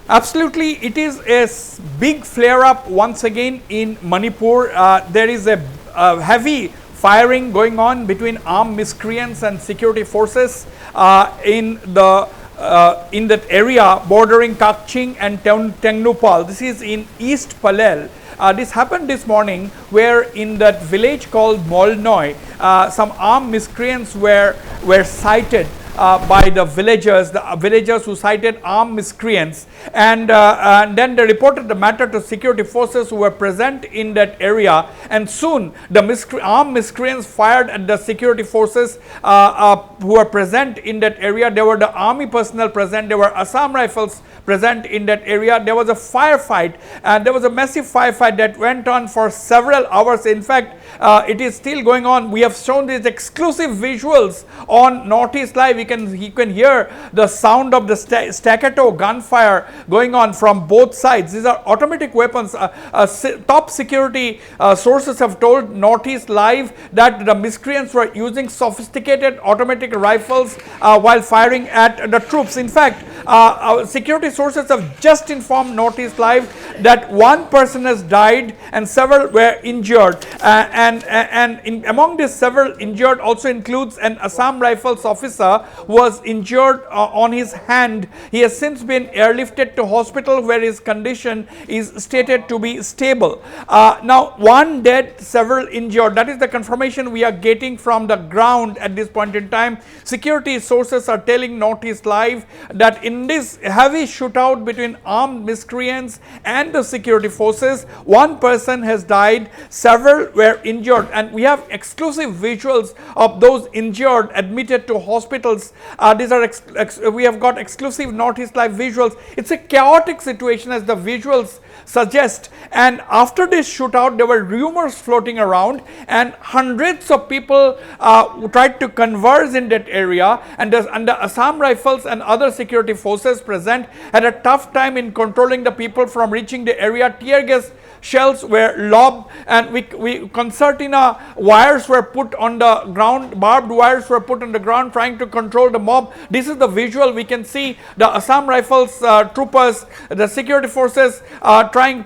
Absolutely, it is a big flare-up once again in Manipur. There is a heavy firing going on between armed miscreants and security forces in that area bordering Kakching and 𝗡𝗢𝗥𝗧𝗏. This is in East Palel. This happened this morning, where in that village called 𝗟𝗡𝗡, some armed miscreants were sighted by the villagers who cited armed miscreants, and then they reported the matter to security forces who were present in that area, and soon the armed miscreants fired at the security forces who were present in that area. There were the army personnel present, there were Assam Rifles present in that area. There was a firefight, and there was a massive firefight that went on for several hours. In fact, it is still going on. We have shown these exclusive visuals on Northeast Live. You can hear the sound of the staccato gunfire going on from both sides. These are automatic weapons. Top security sources have told Northeast Live that the miscreants were using sophisticated automatic rifles while firing at the troops. In fact, security sources have just informed Northeast Live that one person has died and several were injured, among these several injured also includes an Assam Rifles officer who was injured on his hand. He has since been airlifted to hospital where his condition is stated to be stable. Now, one dead, several injured. That is the confirmation we are getting from the ground at this point in time. Security sources are telling Northeast Live that in this heavy shootout between armed miscreants and the security forces, one person has died, several were injured, and we have exclusive visuals of those injured admitted to hospitals. These are we have got exclusive Northeast Live visuals. It's a chaotic situation, as the visuals suggest, and after this shootout there were rumors floating around, and hundreds of people tried to converge in that area, and the Assam Rifles and other security forces present had a tough time in controlling the people from reaching the area. Tear gas shells were lobbed, and concertina wires were put on the ground, barbed wires were put on the ground trying to control the mob. This is the visual. We can see the Assam Rifles troopers, the security forces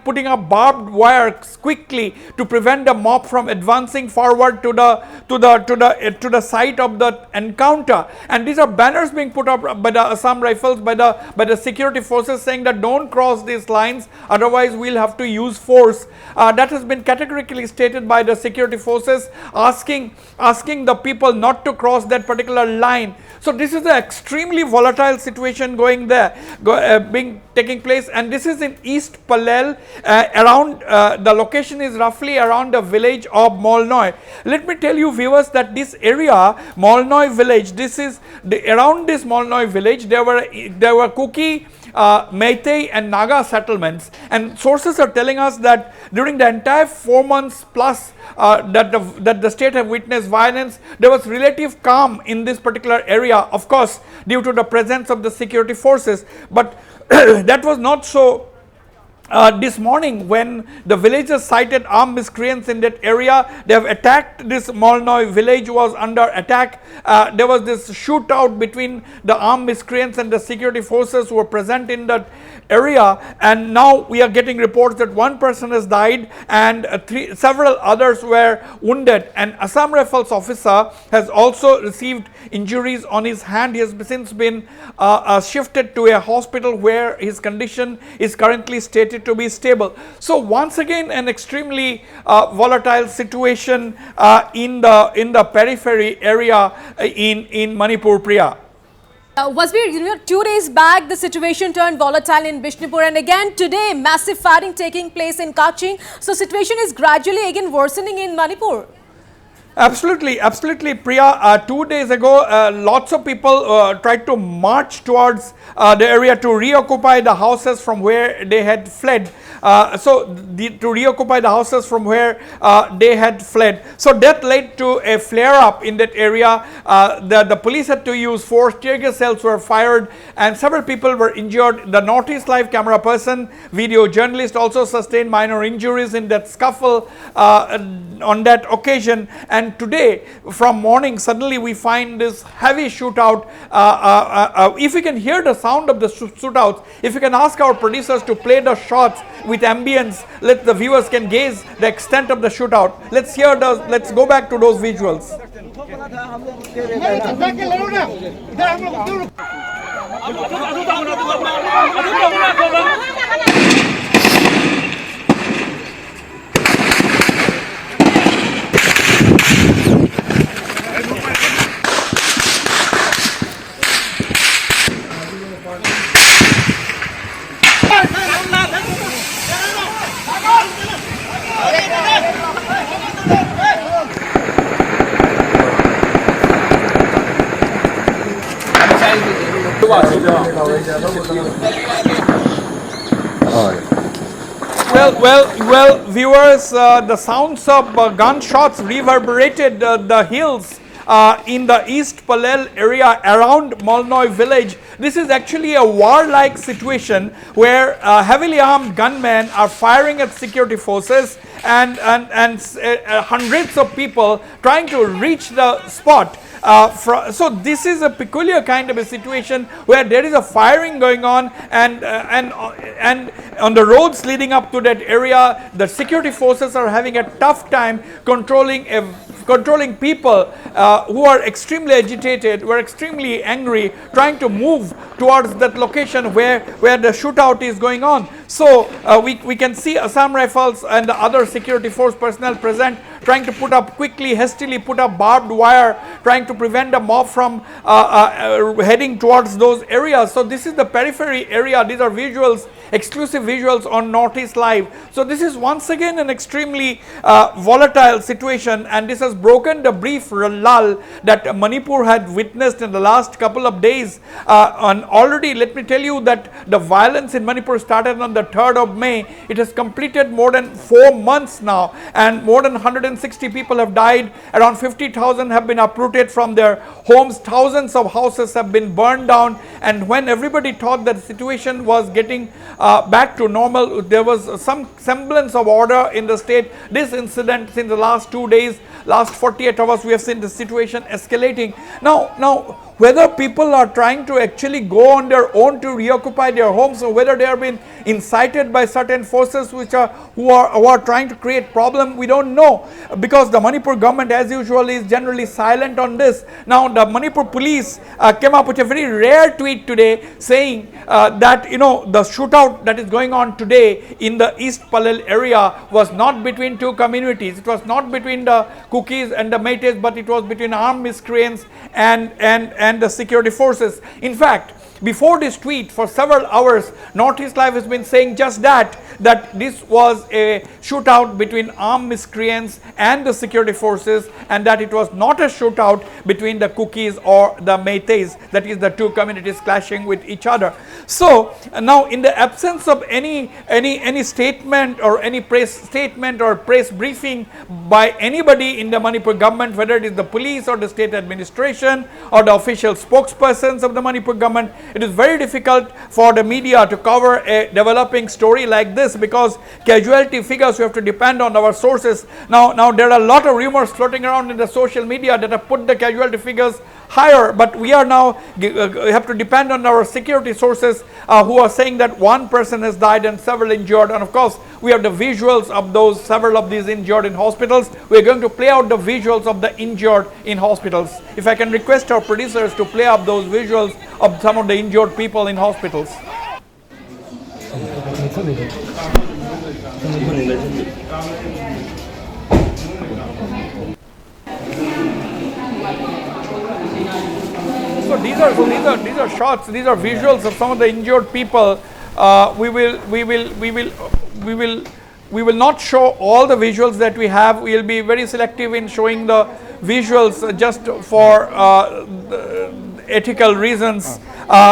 putting up barbed wires quickly to prevent the mob from advancing forward to the site of the encounter. And these are banners being put up by the Assam Rifles, by the security forces, saying that don't cross these lines, otherwise we'll have to use force. That has been categorically stated by the security forces, asking the people not to cross that particular line. So this is an extremely volatile situation going there, taking place, and this is in East Palel. Around the location is roughly around the village of 𝗟𝗡𝗡. Let me tell you, viewers, that this area, 𝗟𝗡𝗡 village, around this 𝗟𝗡𝗡 village there were Kuki, Meitei and Naga settlements, and sources are telling us that during the entire 4 months plus that the state have witnessed violence, there was relative calm in this particular area, of course due to the presence of the security forces, but that was not so this morning when the villagers cited armed miscreants in that area. They have attacked this 𝗟𝗡𝗡 village, was under attack. There was this shootout between the armed miscreants and the security forces who were present in that area, and now we are getting reports that one person has died and several others were wounded. An Assam Rifles officer has also received injuries on his hand. He has since been shifted to a hospital where his condition is currently stated to be stable. So once again, an extremely volatile situation in the periphery area in Manipur, Priya. Wasbir, 2 days back the situation turned volatile in Bishnupur, and again today massive fighting taking place in Kakching. So situation is gradually again worsening in Manipur. Absolutely, Priya. 2 days ago, lots of people tried to march towards the area to reoccupy the houses from where they had fled. To reoccupy the houses from where they had fled. So that led to a flare-up in that area. The police had to use force. Tear gas shells were fired, and several people were injured. The Northeast Live camera person, video journalist, also sustained minor injuries in that scuffle on that occasion. and today from morning suddenly we find this heavy shootout. If you can hear the sound of the shootouts, if you can ask our producers to play the shots with ambience, let the viewers can gaze the extent of the shootout. Let's go back to those visuals. Well, viewers, the sounds of gunshots reverberated the hills in the East Palel area around Molnoy village. This is actually a warlike situation where heavily armed gunmen are firing at security forces and hundreds of people trying to reach the spot. So this is a peculiar kind of a situation where there is a firing going on, and on the roads leading up to that area, the security forces are having a tough time controlling people who are extremely agitated, who are extremely angry, trying to move towards that location where the shootout is going on. So we can see Assam Rifles and the other security force personnel present trying to hastily put up barbed wire, trying to prevent the mob from heading towards those areas. So this is the periphery area. These are visuals, exclusive visuals on Northeast Live. So this is once again an extremely volatile situation, and this has broken the brief lull that Manipur had witnessed in the last couple of days. And already let me tell you that the violence in Manipur started on the 3rd of May. It has completed more than 4 months now, and more than 160 people have died. Around 50,000 have been uprooted from their homes. Thousands of houses have been burned down, and when everybody thought that the situation was getting back to normal, there was some semblance of order in the state. This incident in the last 2 days, last 48 hours, we have seen the situation escalating. Now whether people are trying to actually go on their own to reoccupy their homes, or whether they have been incited by certain forces who are trying to create problem, we don't know, because the Manipur government as usual is generally silent on this. Now the Manipur police came up with a very rare tweet today saying that the shootout that is going on today in the East Palel area was not between two communities. It was not between the Cookies and the Meiteis, but it was between armed miscreants and the security forces. In fact, before this tweet, for several hours, Northeast Live has been saying just that this was a shootout between armed miscreants and the security forces, and that it was not a shootout between the Cookies or the Meiteis, that is the two communities clashing with each other. So now, in the absence of any statement or any press statement or press briefing by anybody in the Manipur government, whether it is the police or the state administration or the official spokespersons of the Manipur government, it is very difficult for the media to cover a developing story like this, because casualty figures, we have to depend on our sources. Now there are a lot of rumors floating around in the social media that have put the casualty figures higher, but we are now have to depend on our security sources who are saying that one person has died and several injured. And of course, we have the visuals of several of these injured in hospitals. We are going to play out the visuals of the injured in hospitals. If I can request our producers to play up those visuals of some of the injured people in hospitals. So these are shots. These are visuals of some of the injured people. We will not show all the visuals that we have. We will be very selective in showing the visuals just for ethical reasons.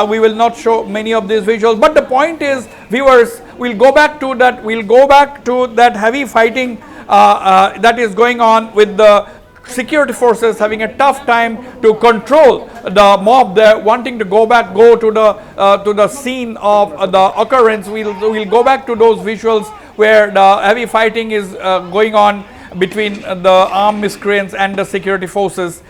We will not show many of these visuals. But the point is, viewers, we'll go back to that heavy fighting that is going on with the security forces having a tough time to control the mob. They're wanting to go to the scene of the occurrence. We'll go back to those visuals where the heavy fighting is going on between the armed miscreants and the security forces,